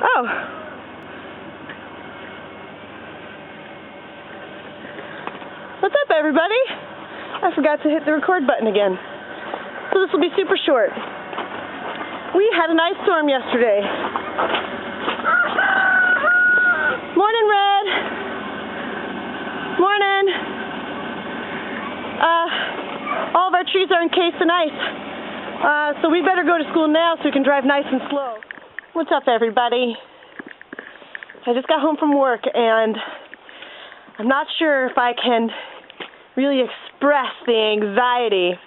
Oh. What's up, everybody? I forgot to hit the record button again. So this will be super short. We had an ice storm yesterday. Morning, Red. Morning. All of our trees are encased in ice. So we better go to school now so we can drive nice and slow. What's up, everybody? I just got home from work and I'm not sure if I can really express the anxiety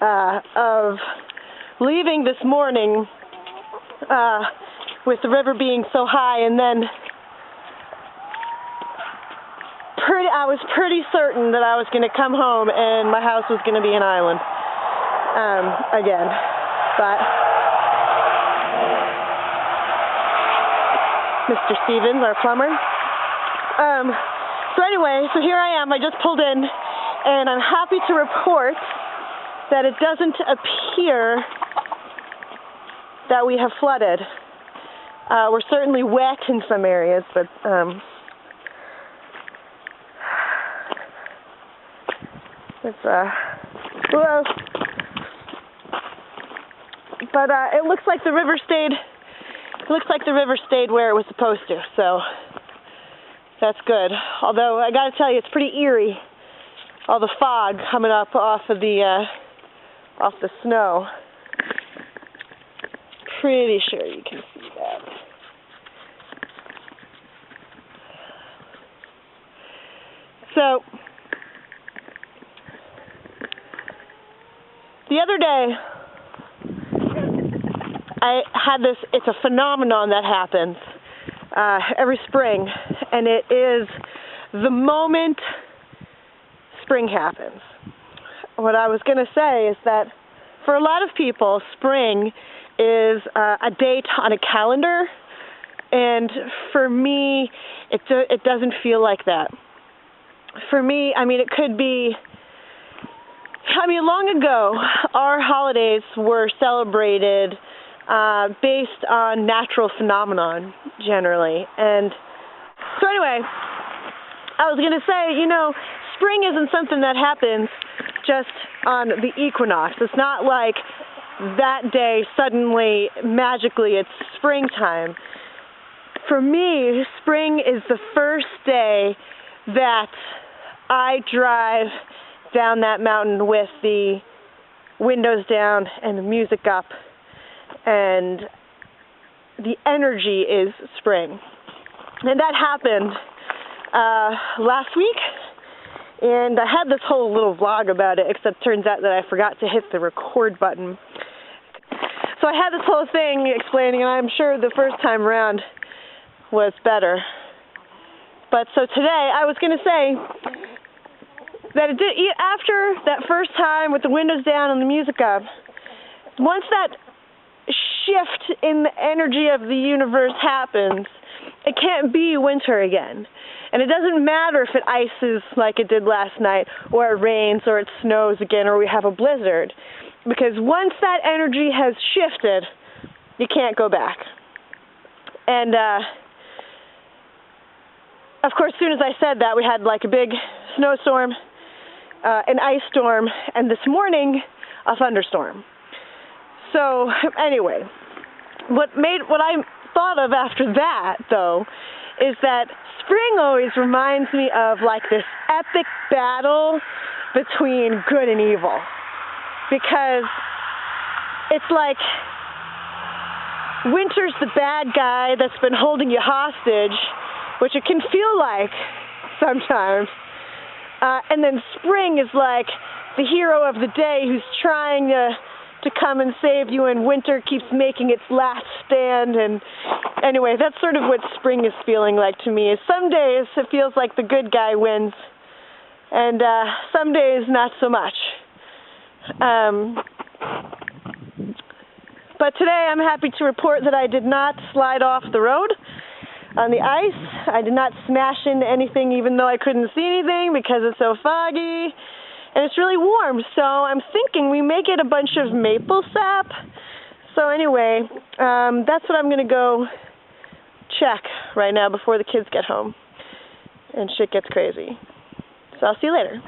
of leaving this morning with the river being so high, and then I was pretty certain that I was going to come home and my house was going to be an island again. But Mr. Stevens, our plumber. So anyway, so here I am. I just pulled in, and I'm happy to report that it doesn't appear that we have flooded. We're certainly wet in some areas, but well, but it looks like the river stayed. It looks like the river stayed where it was supposed to, so that's good. Although I got to tell you, it's pretty eerie. All the fog coming up off the snow. Pretty sure you can see that. So the other day, I had this, it's a phenomenon that happens every spring, and it is the moment spring happens. What I was going to say is that for a lot of people, spring is a date on a calendar, and for me, it doesn't feel like that. For me, I mean, it could be, long ago, our holidays were celebrated based on natural phenomenon, generally. And so anyway, I was going to say, spring isn't something that happens just on the equinox. It's not like that day suddenly, magically, it's springtime. For me, spring is the first day that I drive down that mountain with the windows down and the music up, and the energy is spring. And that happened last week, and I had this whole little vlog about it, except it turns out that I forgot to hit the record button. So I had this whole thing explaining, and I'm sure the first time around was better. But so today, I was going to say that after that first time with the windows down and the music up, once that shift in the energy of the universe happens, it can't be winter again. And it doesn't matter if it ices like it did last night, or it rains, or it snows again, or we have a blizzard. Because once that energy has shifted, you can't go back. And of course, as soon as I said that, we had like a big snowstorm, an ice storm, and this morning, a thunderstorm. So anyway, what I thought of after that, though, is that spring always reminds me of like this epic battle between good and evil. Because it's like winter's the bad guy that's been holding you hostage, which it can feel like sometimes. And then spring is like the hero of the day who's trying to come and save you, and winter keeps making its last stand. And anyway, that's sort of what spring is feeling like to me. Is some days it feels like the good guy wins, and some days not so much. But today I'm happy to report that I did not slide off the road on the ice. I did not smash into anything, even though I couldn't see anything because it's so foggy. And it's really warm, so I'm thinking we may get a bunch of maple sap. So anyway, that's what I'm going to go check right now before the kids get home and shit gets crazy. So I'll see you later.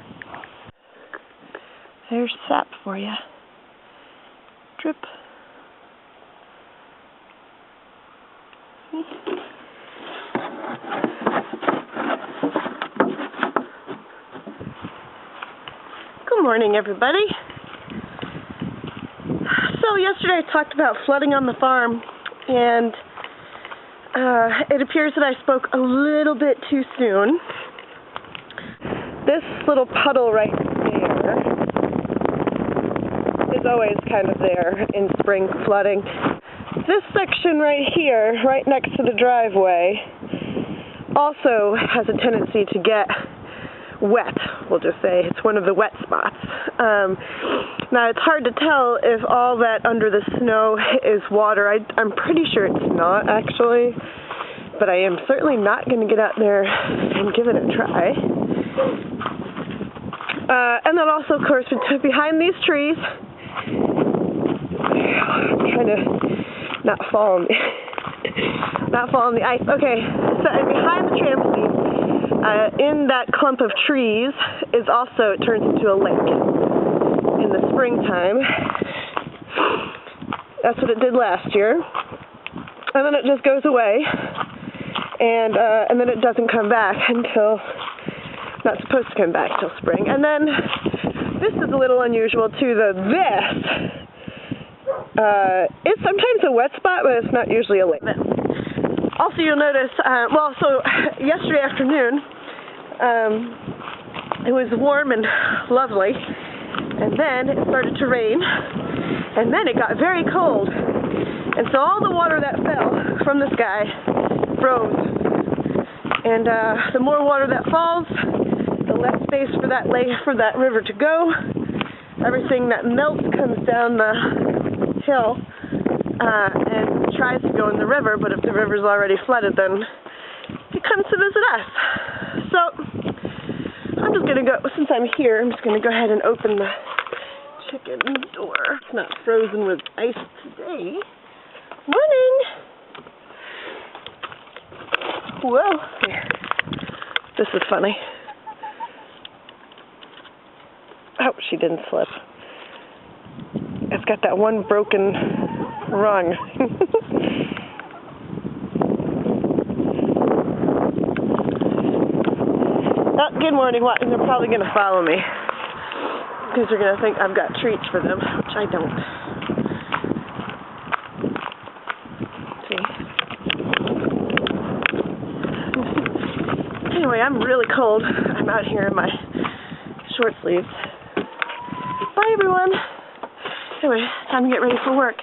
There's sap for you. Drip. Good morning, everybody. So yesterday I talked about flooding on the farm, and it appears that I spoke a little bit too soon. This little puddle right there is always kind of there in spring flooding. This section right here, right next to the driveway, also has a tendency to get wet, we'll just say. It's one of the wet spots. Now, it's hard to tell if all that under the snow is water. I'm pretty sure it's not, actually, but I am certainly not going to get out there and give it a try. And then also, of course, behind these trees, I'm trying to not fall on the ice. Okay, so and behind the trampoline, in that clump of trees is also, it turns into a lake in the springtime. That's what it did last year. And then it just goes away, and then it doesn't come back until, not supposed to come back till spring. And then this is a little unusual too, though. It's sometimes a wet spot, but it's not usually a lake. Also, you'll notice, so yesterday afternoon, it was warm and lovely, and then it started to rain, and then it got very cold, and so all the water that fell from the sky froze, and the more water that falls, the less space for that river to go. Everything that melts comes down the hill and tries to go in the river, but if the river's already flooded, then it comes to visit us. So I'm just going to go, since I'm here, I'm just going to go ahead and open the chicken door. It's not frozen with ice today. Morning! Whoa! This is funny. Oh, she didn't slip. It's got that one broken rung. Oh, good morning, Watson. They're probably going to follow me because they're going to think I've got treats for them, which I don't. See? Anyway, I'm really cold. I'm out here in my short sleeves. Bye, everyone. Anyway, time to get ready for work.